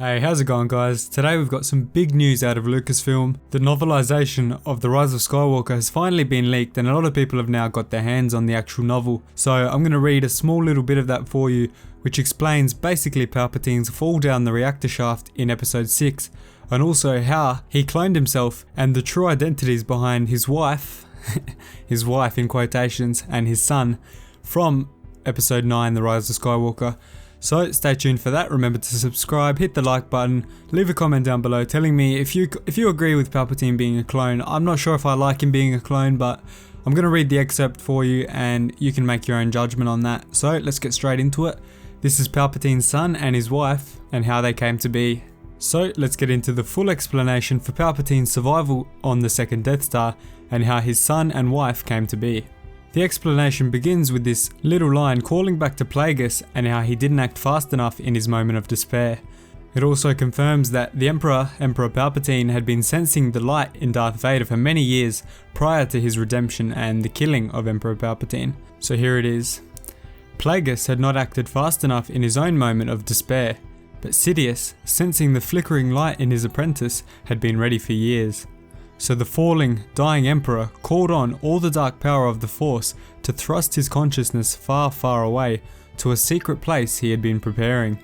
Hey, how's it going guys? Today we've got some big news out of Lucasfilm. The novelization of The Rise of Skywalker has finally been leaked and a lot of people have now got their hands on the actual novel. So I'm going to read a small little bit of that for you, which explains basically Palpatine's fall down the reactor shaft in episode 6, and also how he cloned himself and the true identities behind his wife, his wife in quotations, and his son from episode 9, The Rise of Skywalker. So stay tuned for that. Remember to subscribe, hit the like button, leave a comment down below telling me if you agree with Palpatine being a clone. I'm not sure if I like him being a clone, but I'm going to read the excerpt for you and you can make your own judgment on that. So let's get straight into it. This is Palpatine's son and his wife and how they came to be. So let's get into the full explanation for Palpatine's survival on the second Death Star and how his son and wife came to be. The explanation begins with this little line calling back to Plagueis and how he didn't act fast enough in his moment of despair. It also confirms that the Emperor Palpatine, had been sensing the light in Darth Vader for many years prior to his redemption and the killing of Emperor Palpatine. So here it is. Plagueis had not acted fast enough in his own moment of despair, but Sidious, sensing the flickering light in his apprentice, had been ready for years. So the falling, dying Emperor called on all the dark power of the Force to thrust his consciousness far, far away to a secret place he had been preparing.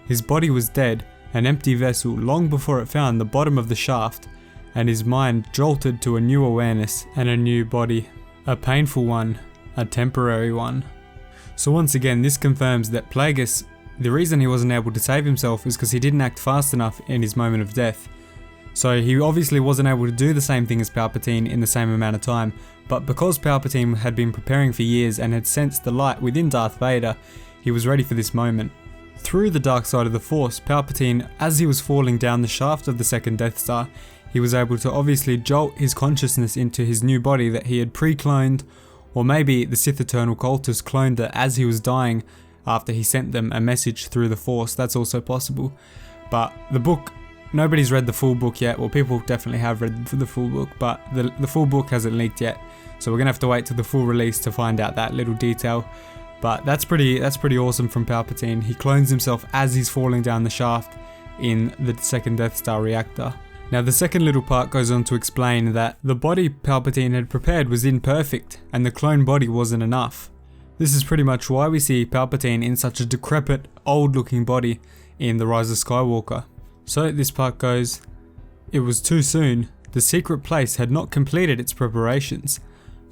His body was dead, an empty vessel long before it found the bottom of the shaft, and his mind jolted to a new awareness and a new body. A painful one, a temporary one. So once again, this confirms that Plagueis, the reason he wasn't able to save himself is because he didn't act fast enough in his moment of death. So he obviously wasn't able to do the same thing as Palpatine in the same amount of time, but because Palpatine had been preparing for years and had sensed the light within Darth Vader, he was ready for this moment. Through the dark side of the Force, Palpatine, as he was falling down the shaft of the second Death Star, he was able to obviously jolt his consciousness into his new body that he had pre-cloned, or maybe the Sith Eternal Cultists cloned it as he was dying after he sent them a message through the Force. That's also possible. But the book, nobody's read the full book yet. Well, people definitely have read the full book, but the full book hasn't leaked yet. So we're going to have to wait till the full release to find out that little detail. But that's pretty awesome from Palpatine. He clones himself as he's falling down the shaft in the second Death Star reactor. Now the second little part goes on to explain that the body Palpatine had prepared was imperfect and the clone body wasn't enough. This is pretty much why we see Palpatine in such a decrepit, old looking body in The Rise of Skywalker. So this part goes, it was too soon, the secret place had not completed its preparations,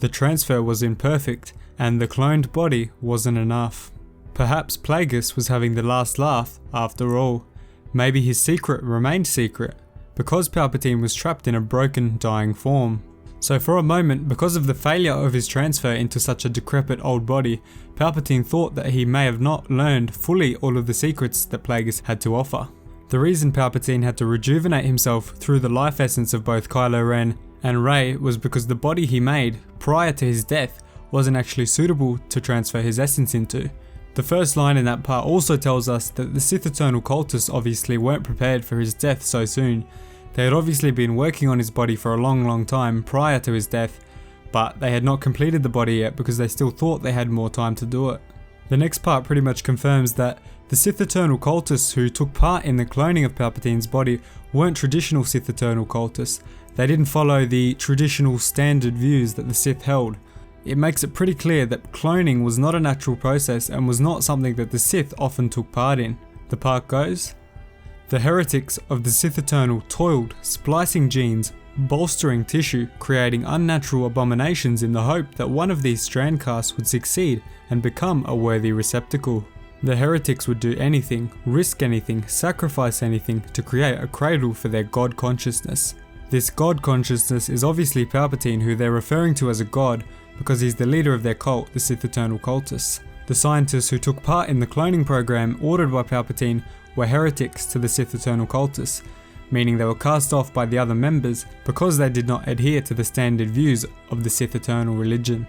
the transfer was imperfect, and the cloned body wasn't enough. Perhaps Plagueis was having the last laugh after all. Maybe his secret remained secret, because Palpatine was trapped in a broken, dying form. So for a moment, because of the failure of his transfer into such a decrepit old body, Palpatine thought that he may have not learned fully all of the secrets that Plagueis had to offer. The reason Palpatine had to rejuvenate himself through the life essence of both Kylo Ren and Rey was because the body he made prior to his death wasn't actually suitable to transfer his essence into. The first line in that part also tells us that the Sith Eternal Cultists obviously weren't prepared for his death so soon. They had obviously been working on his body for a long time prior to his death, but they had not completed the body yet because they still thought they had more time to do it. The next part pretty much confirms that the Sith Eternal Cultists who took part in the cloning of Palpatine's body weren't traditional Sith Eternal Cultists. They didn't follow the traditional standard views that the Sith held. It makes it pretty clear that cloning was not a natural process and was not something that the Sith often took part in. The part goes, the heretics of the Sith Eternal toiled, splicing genes, bolstering tissue, creating unnatural abominations in the hope that one of these strand casts would succeed and become a worthy receptacle. The heretics would do anything, risk anything, sacrifice anything to create a cradle for their god consciousness. This god consciousness is obviously Palpatine, who they're referring to as a god because he's the leader of their cult, the Sith Eternal Cultists. The scientists who took part in the cloning program ordered by Palpatine were heretics to the Sith Eternal Cultists, meaning they were cast off by the other members because they did not adhere to the standard views of the Sith Eternal religion.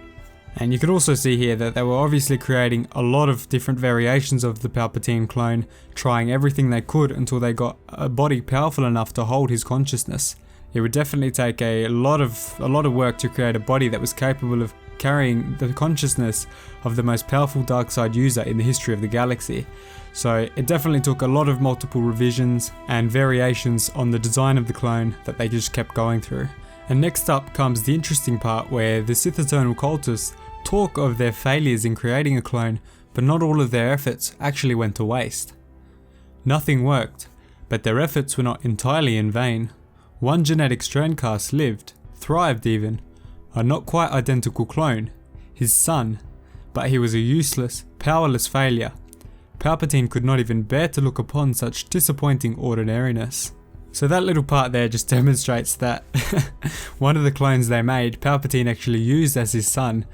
And you could also see here that they were obviously creating a lot of different variations of the Palpatine clone, trying everything they could until they got a body powerful enough to hold his consciousness. It would definitely take a lot of work to create a body that was capable of carrying the consciousness of the most powerful dark side user in the history of the galaxy. So it definitely took a lot of multiple revisions and variations on the design of the clone that they just kept going through. And next up comes the interesting part where the Sith Eternal cultists talk of their failures in creating a clone, but not all of their efforts actually went to waste. Nothing worked, but their efforts were not entirely in vain. One genetic strandcast lived, thrived even, a not quite identical clone, his son, but he was a useless, powerless failure. Palpatine could not even bear to look upon such disappointing ordinariness. So that little part there just demonstrates that one of the clones they made, Palpatine actually used as his son,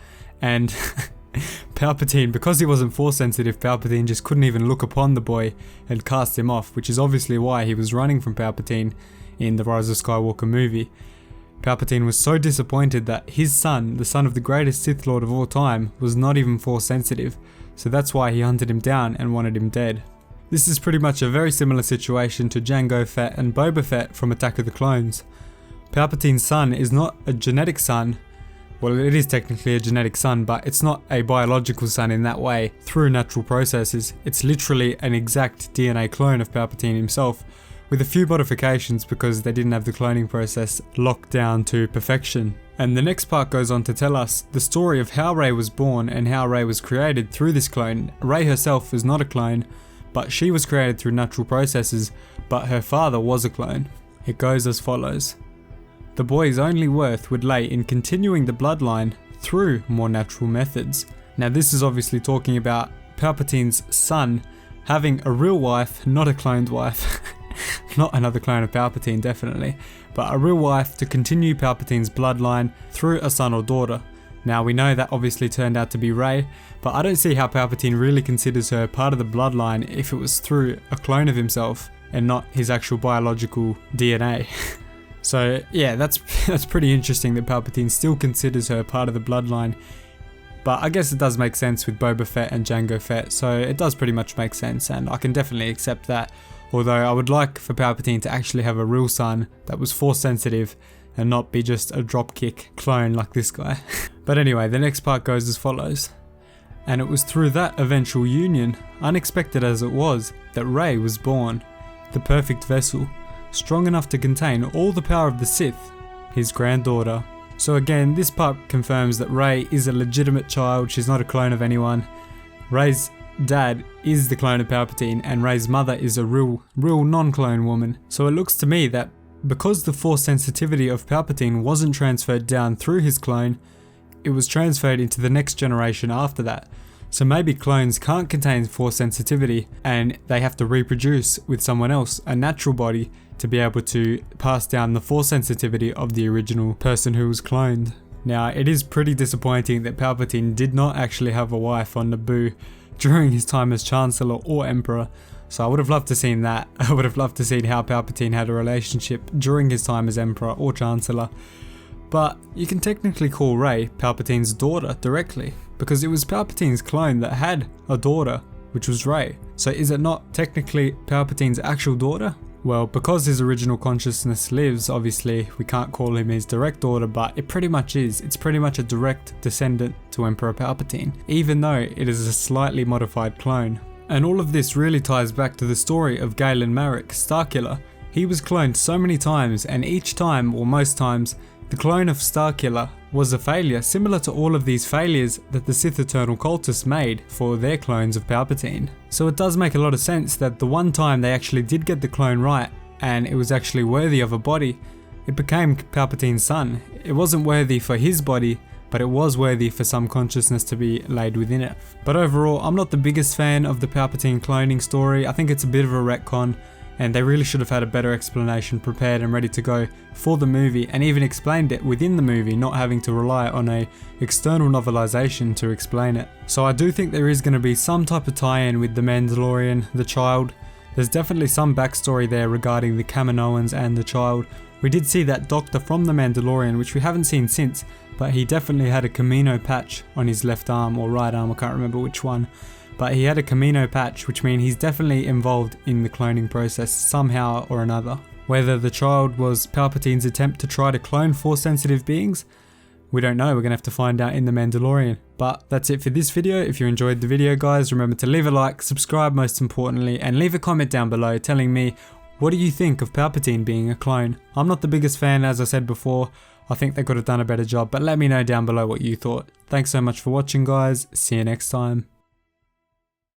and Palpatine, because he wasn't force sensitive, Palpatine just couldn't even look upon the boy and cast him off, which is obviously why he was running from Palpatine in the Rise of Skywalker movie. Palpatine was so disappointed that his son, the son of the greatest Sith Lord of all time, was not even force sensitive, so that's why he hunted him down and wanted him dead. This is pretty much a very similar situation to Jango Fett and Boba Fett from Attack of the Clones. Palpatine's son is not a genetic son. Well, it is technically a genetic son, but it's not a biological son in that way through natural processes. It's literally an exact DNA clone of Palpatine himself, with a few modifications because they didn't have the cloning process locked down to perfection. And the next part goes on to tell us the story of how Rey was born and how Rey was created through this clone. Rey herself was not a clone, but she was created through natural processes, but her father was a clone. It goes as follows. The boy's only worth would lay in continuing the bloodline through more natural methods. Now this is obviously talking about Palpatine's son having a real wife, not a cloned wife. Not another clone of Palpatine, definitely, but a real wife to continue Palpatine's bloodline through a son or daughter. Now we know that obviously turned out to be Rey, but I don't see how Palpatine really considers her part of the bloodline if it was through a clone of himself and not his actual biological DNA. So yeah, that's pretty interesting that Palpatine still considers her part of the bloodline. But I guess it does make sense with Boba Fett and Jango Fett, so it does pretty much make sense, and I can definitely accept that. Although I would like for Palpatine to actually have a real son that was force sensitive and not be just a dropkick clone like this guy. But anyway, the next part goes as follows. And it was through that eventual union, unexpected as it was, that Rey was born, the perfect vessel, strong enough to contain all the power of the Sith, his granddaughter. So again, this part confirms that Rey is a legitimate child, she's not a clone of anyone. Rey's dad is the clone of Palpatine and Rey's mother is a real non-clone woman. So it looks to me that because the force sensitivity of Palpatine wasn't transferred down through his clone, it was transferred into the next generation after that. So maybe clones can't contain force sensitivity and they have to reproduce with someone else, a natural body, to be able to pass down the force sensitivity of the original person who was cloned. Now it is pretty disappointing that Palpatine did not actually have a wife on Naboo during his time as Chancellor or Emperor, so I would have loved to seen that. I would have loved to seen how Palpatine had a relationship during his time as Emperor or Chancellor. But you can technically call Rey Palpatine's daughter directly, because it was Palpatine's clone that had a daughter, which was Rey. So is it not technically Palpatine's actual daughter? Well, because his original consciousness lives, obviously we can't call him his direct daughter, but it pretty much is. It's pretty much a direct descendant to Emperor Palpatine, even though it is a slightly modified clone. And all of this really ties back to the story of Galen Marek, Starkiller. He was cloned so many times, and each time, or most times, the clone of Starkiller was a failure, similar to all of these failures that the Sith Eternal cultists made for their clones of Palpatine. So it does make a lot of sense that the one time they actually did get the clone right, and it was actually worthy of a body, it became Palpatine's son. It wasn't worthy for his body, but it was worthy for some consciousness to be laid within it. But overall, I'm not the biggest fan of the Palpatine cloning story. I think it's a bit of a retcon, and they really should have had a better explanation prepared and ready to go for the movie, and even explained it within the movie, not having to rely on a external novelization to explain it. So I do think there is going to be some type of tie-in with the Mandalorian, the child. There's definitely some backstory there regarding the Kaminoans and the child. We did see that doctor from the Mandalorian, which we haven't seen since, but he definitely had a Kamino patch on his left arm or right arm, I can't remember which one. But he had a Kamino patch, which means he's definitely involved in the cloning process somehow or another. Whether the child was Palpatine's attempt to try to clone force sensitive beings, We don't know, we're gonna have to find out in The Mandalorian. But that's it for this video. If you enjoyed the video guys, remember to leave a like, subscribe most importantly, and leave a comment down below telling me, what do you think of Palpatine being a clone? I'm not the biggest fan, as I said before. I think they could have done a better job, but let me know down below what you thought. Thanks so much for watching guys, see you next time.